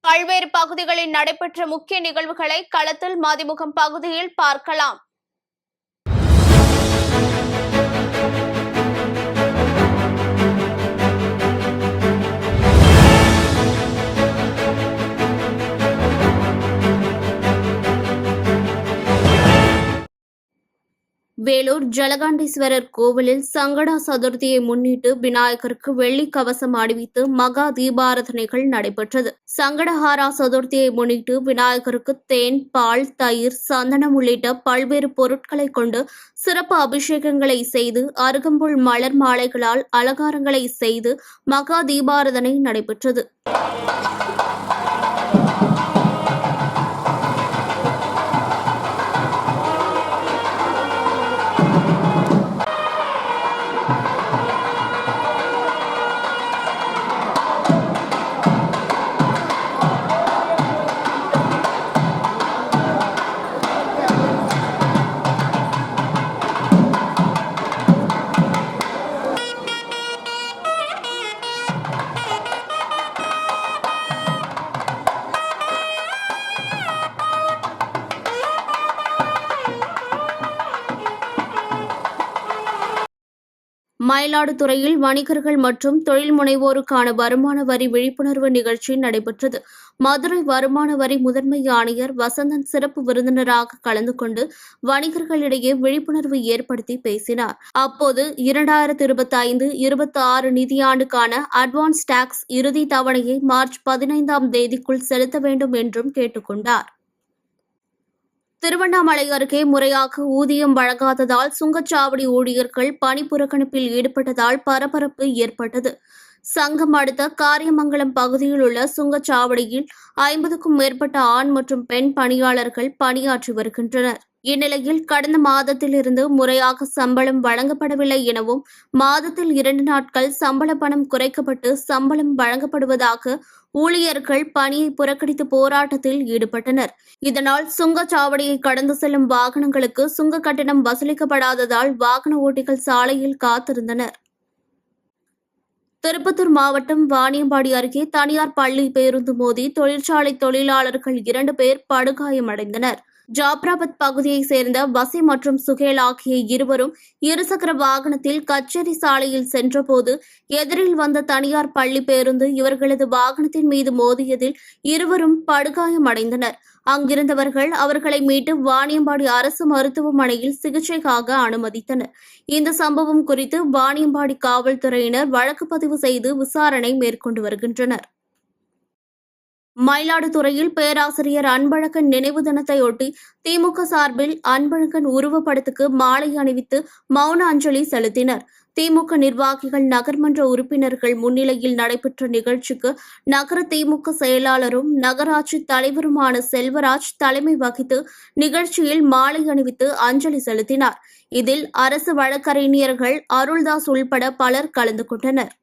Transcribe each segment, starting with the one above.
பல்வேறு பகுதிகளில் நடைபெற்ற முக்கிய நிகழ்வுகளை களத்தில் மதிமுகம் பகுதியில் பார்க்கலாம். வேலூர் ஜலகண்டீஸ்வரர் கோவிலில் சங்கடா சதுர்த்தியை முன்னிட்டு விநாயகருக்கு வெள்ளி கவசம் அணிவித்து மகா தீபாராதனைகள் நடைபெற்றது. சங்கடஹாரா சதுர்த்தியை முன்னிட்டு விநாயகருக்கு தேன், பால், தயிர், சந்தனம் உள்ளிட்ட பல்வேறு பொருட்களை கொண்டு சிறப்பு அபிஷேகங்களை செய்து அருகம்புல் மலர் மாலைகளால் அலங்காரங்களை செய்து மகா தீபாராதனை நடைபெற்றது. மயிலாடுதுறையில் வணிகர்கள் மற்றும் தொழில் முனைவோருக்கான வருமான வரி விழிப்புணர்வு நிகழ்ச்சி நடைபெற்றது. மதுரை வருமான வரி முதன்மை ஆணையர் வசந்தன் சிறப்பு விருந்தினராக கலந்து கொண்டு வணிகர்களிடையே விழிப்புணர்வு ஏற்படுத்தி பேசினார். அப்போது 2025-26 நிதியாண்டுக்கான அட்வான்ஸ் டாக்ஸ் இறுதி தவணையை மார்ச் 15ஆம் தேதிக்குள் செலுத்த வேண்டும் என்றும் கேட்டுக் கொண்டார். திருவண்ணாமலை அருகே முறையாக ஊதியம் வழங்காததால் சுங்கச்சாவடி ஊழியர்கள் பணி புறக்கணிப்பில் ஈடுபட்டதால் பரபரப்பு ஏற்பட்டது. சங்கம் அடுத்த காரியமங்கலம் பகுதியில் உள்ள சுங்கச்சாவடியில் 50க்கும் மேற்பட்ட ஆண் மற்றும் பெண் பணியாளர்கள் பணியாற்றி வருகின்றனர். இந்நிலையில் கடந்த மாதத்திலிருந்து முறையாக சம்பளம் வழங்கப்படவில்லை எனவும் மாதத்தில் 2 நாட்கள் சம்பள பணம் குறைக்கப்பட்டு சம்பளம் வழங்கப்படுவதாக ஊழியர்கள் பணியை புறக்கணித்து போராட்டத்தில் ஈடுபட்டனர். இதனால் சுங்கச்சாவடியை கடந்து செல்லும் வாகனங்களுக்கு சுங்க கட்டணம் வசூலிக்கப்படாததால் வாகன ஓட்டிகள் சாலையில் காத்திருந்தனர். திருப்பத்தூர் மாவட்டம் வாணியம்பாடி அருகே தனியார் பள்ளி பேருந்து மோதி தொழிற்சாலை தொழிலாளர்கள் 2 பேர் படுகாயமடைந்தனர். ஜாப்ராபத் பகுதியைச் சேர்ந்த வசி மற்றும் சுகேல் ஆகிய இருவரும் இருசக்கர வாகனத்தில் கச்சேரி சாலையில் சென்றபோது எதிரில் வந்த தனியார் பள்ளி பேருந்து இவர்களது வாகனத்தின் மீது மோதியதில் இருவரும் படுகாயமடைந்தனர். அங்கிருந்தவர்கள் அவர்களை மீட்டு வாணியம்பாடி அரசு மருத்துவமனையில் சிகிச்சைக்காக அனுமதித்தனர். இந்த சம்பவம் குறித்து வாணியம்பாடி காவல்துறையினர் வழக்கு பதிவு செய்து விசாரணை மேற்கொண்டு வருகின்றனர். மயிலாடுதுறையில் பேராசிரியர் அன்பழகன் நினைவு தினத்தையொட்டி திமுக சார்பில் அன்பழகன் உருவப்படத்துக்கு மாலை அணிவித்து மௌன அஞ்சலி செலுத்தினர். திமுக நிர்வாகிகள், நகர்மன்ற உறுப்பினர்கள் முன்னிலையில் நடைபெற்ற நிகழ்ச்சிக்கு நகர திமுக செயலாளரும் நகராட்சி தலைவருமான செல்வராஜ் தலைமை வகித்து நிகழ்ச்சியில் மாலை அணிவித்து அஞ்சலி செலுத்தினார். இதில் அரசு வழக்கறிஞர்கள் அருள்தாஸ் உள்பட பலர் கலந்து கொண்டனர்.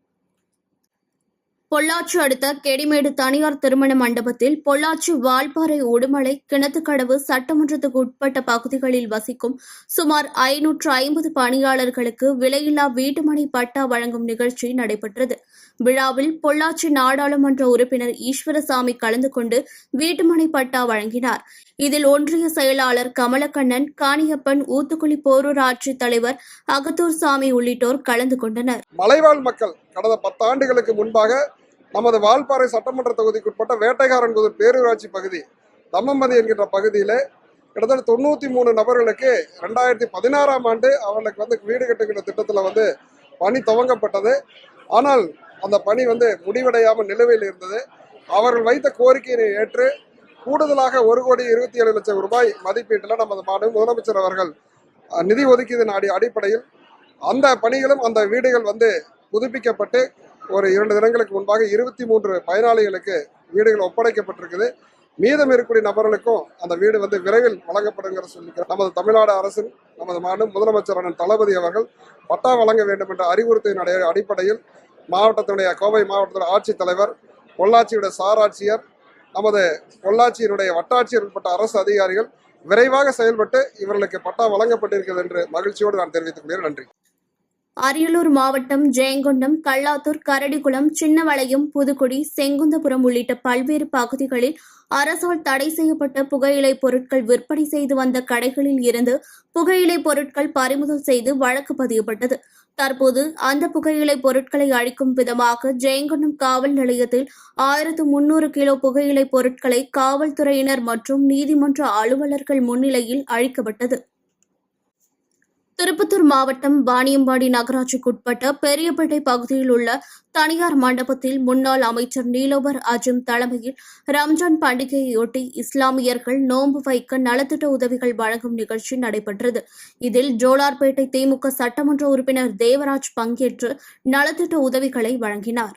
பொள்ளாச்சி அடுத்த கெடிமேடு தனியார் திருமண மண்டபத்தில் பொள்ளாச்சி வால்பாறை உடுமலை கிணத்துக்கடவு சட்டமன்றத்துக்கு உட்பட்ட பகுதிகளில் வசிக்கும் சுமார் 550 பணியாளர்களுக்கு விலையில்லா வீட்டுமனை பட்டா வழங்கும் நிகழ்ச்சி நடைபெற்றது. விழாவில் பொள்ளாச்சி நாடாளுமன்ற உறுப்பினர் ஈஸ்வரசாமி கலந்து கொண்டு வீட்டுமனை பட்டா வழங்கினார். இதில் ஒன்றிய செயலாளர் கமலக்கண்ணன், காணியப்பன், ஊத்துக்குளி பேரூராட்சி தலைவர் அகத்தூர் சாமி உள்ளிட்டோர் கலந்து கொண்டனர். மலைவாழ் மக்கள் கடந்த 10 ஆண்டுகளுக்கு முன்பாக நமது வால்பாறை சட்டமன்ற தொகுதிக்குட்பட்ட வேட்டைக்காரன்குதூர் பேரூராட்சி பகுதி தம்மம்பதி என்கின்ற பகுதியில் கிட்டத்தட்ட 93 நபர்களுக்கு 2016ஆம் ஆண்டு அவர்களுக்கு வீடு கட்டுகின்ற திட்டத்தில் பணி துவங்கப்பட்டது. ஆனால் அந்த பணி முடிவடையாமல் நிலுவையில் இருந்தது. அவர்கள் வைத்த கோரிக்கையை ஏற்று கூடுதலாக 1,27,00,000 ரூபாய் மதிப்பீட்டில் நமது மாநில முதலமைச்சர் அவர்கள் நிதி ஒதுக்கீதின் அடிப்படையில் அந்த பணிகளும் அந்த வீடுகள் புதுப்பிக்கப்பட்டு ஒரு 2 தினங்களுக்கு முன்பாக 23 பயனாளிகளுக்கு வீடுகள் ஒப்படைக்கப்பட்டிருக்குது. மீதம் இருக்கக்கூடிய நபர்களுக்கும் அந்த வீடு விரைவில் வழங்கப்படுங்கிற சொல்லிக்கிறோம். நமது தமிழ்நாடு அரசின் நமது மாநில முதலமைச்சரான தளபதி அவர்கள் பட்டா வழங்க வேண்டும் என்ற அறிவுறுத்தின் அடிப்படையில் மாவட்டத்தினுடைய கோவை மாவட்டத்தினுடைய ஆட்சித்தலைவர், பொள்ளாச்சியுடைய சாராட்சியர், நமது பொள்ளாச்சியினுடைய வட்டாட்சியர் உட்பட்ட அரசு அதிகாரிகள் விரைவாக செயல்பட்டு இவர்களுக்கு பட்டா வழங்கப்பட்டிருக்கிறது என்று மகிழ்ச்சியோடு நான் தெரிவித்துக் கொள்கிறேன். நன்றி. அரியலூர் மாவட்டம் ஜெயங்கொண்டம், கல்லாத்தூர், கரடிகுளம், சின்னவளையம், புதுக்குடி, செங்குந்தபுரம் உள்ளிட்ட பல்வேறு பகுதிகளில் அரசால் தடை செய்யப்பட்ட புகையிலை பொருட்கள் விற்பனை செய்து வந்த கடைகளில் இருந்து புகையிலை பொருட்கள் பறிமுதல் செய்து வழக்கு பதியப்பட்டது. தற்போது அந்த புகையிலை பொருட்களை அழிக்கும் விதமாக ஜெயங்கொண்டம் காவல் நிலையத்தில் 1300 கிலோ புகையிலை பொருட்களை காவல்துறையினர் மற்றும் நீதிமன்ற அலுவலர்கள் முன்னிலையில் அழிக்கப்பட்டது. திருப்பத்தூர் மாவட்டம் வாணியம்பாடி நகராட்சிக்குட்பட்ட பெரியப்பேட்டை பகுதியில் உள்ள தனியார் மண்டபத்தில் முன்னாள் அமைச்சர் நீலோபர் அஜிம் தலைமையில் ரம்ஜான் பண்டிகையொட்டி இஸ்லாமியர்கள் நோன்பு வைக்க நலத்திட்ட உதவிகள் வழங்கும் நிகழ்ச்சி நடைபெற்றது. இதில் ஜோலார்பேட்டை திமுக சட்டமன்ற உறுப்பினர் தேவராஜ் பங்கேற்று நலத்திட்ட உதவிகளை வழங்கினார்.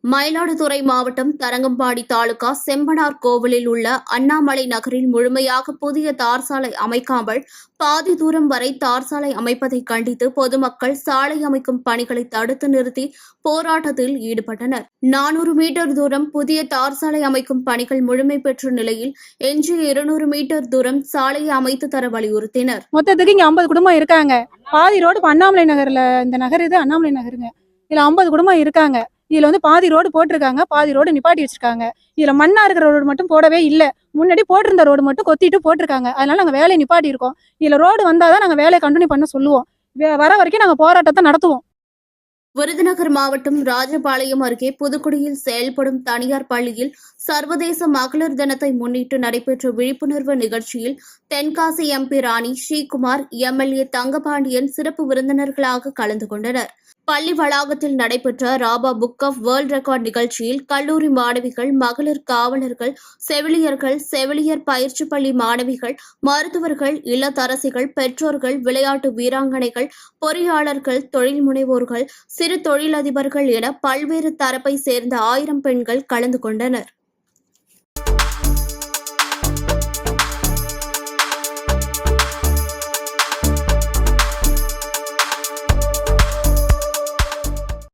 மயிலாடுதுறை மாவட்டம் தரங்கம்பாடி தாலுகா செம்பனார் கோவிலில் உள்ள அண்ணாமலை நகரில் முழுமையாக புதிய தார் சாலை அமைக்காமல் பாதி தூரம் வரை தார் சாலை அமைப்பதை கண்டித்து பொதுமக்கள் சாலை அமைக்கும் பணிகளை தடுத்து நிறுத்தி போராட்டத்தில் ஈடுபட்டனர். 400 மீட்டர் தூரம் புதிய தார் சாலை அமைக்கும் பணிகள் முழுமை பெற்ற நிலையில் எஞ்சிய 200 மீட்டர் தூரம் சாலையை அமைத்து தர வலியுறுத்தினர். மொத்தத்துக்கு இங்க 50 குடும்பம் இருக்காங்க. பாதி ரோடு அண்ணாமலை நகர்ல, இந்த நகர் இது அண்ணாமலை நகருங்க. இதுல 50 குடும்பம் இருக்காங்க. இதுல வந்து பாதி ரோடு போட்டிருக்காங்க, பாதி ரோடு நிப்பாட்டி வச்சிருக்காங்க. இதுல மண்ணா இருக்கிற ரோடு மட்டும் போடவே இல்லை. முன்னாடி போட்டிருந்த ரோடு மட்டும் கொத்திட்டு போட்டிருக்காங்க. அதனால நாங்க வேலையை நிப்பாட்டி இருக்கோம். இதுல ரோடு வந்தாதான் நாங்க வேலையை கண்டினியூ பண்ண சொல்லுவோம். வர வரைக்கும் நாங்க போராட்டத்தை நடத்துவோம். விருதுநகர் மாவட்டம் ராஜபாளையம் அருகே புதுக்குடியில் செயல்படும் தனியார் பள்ளியில் சர்வதேச மகளிர் தினத்தை முன்னிட்டு நடைபெற்ற விழிப்புணர்வு நிகழ்ச்சியில் தென்காசி எம்பி ராணி, ஸ்ரீகுமார், எம்எல்ஏ தங்கபாண்டியன் சிறப்பு விருந்தினர்களாக கலந்து கொண்டனர். பள்ளி வளாகத்தில் நடைபெற்ற ராபா புக் ஆஃப் வேர்ல்ட் ரெக்கார்ட் நிகழ்ச்சியில் கல்லூரி மாணவிகள், மகளிர் காவலர்கள், செவிலியர்கள், செவிலியர் பயிற்சி பள்ளி மாணவிகள், மருத்துவர்கள், இல்லத்தரசிகள், பெற்றோர்கள், விளையாட்டு வீராங்கனைகள், பொறியாளர்கள், தொழில் முனைவோர்கள், சிறு தொழிலதிபர்கள் என பல்வேறு தரப்பை சேர்ந்த 1000 பெண்கள் கலந்து கொண்டனர்.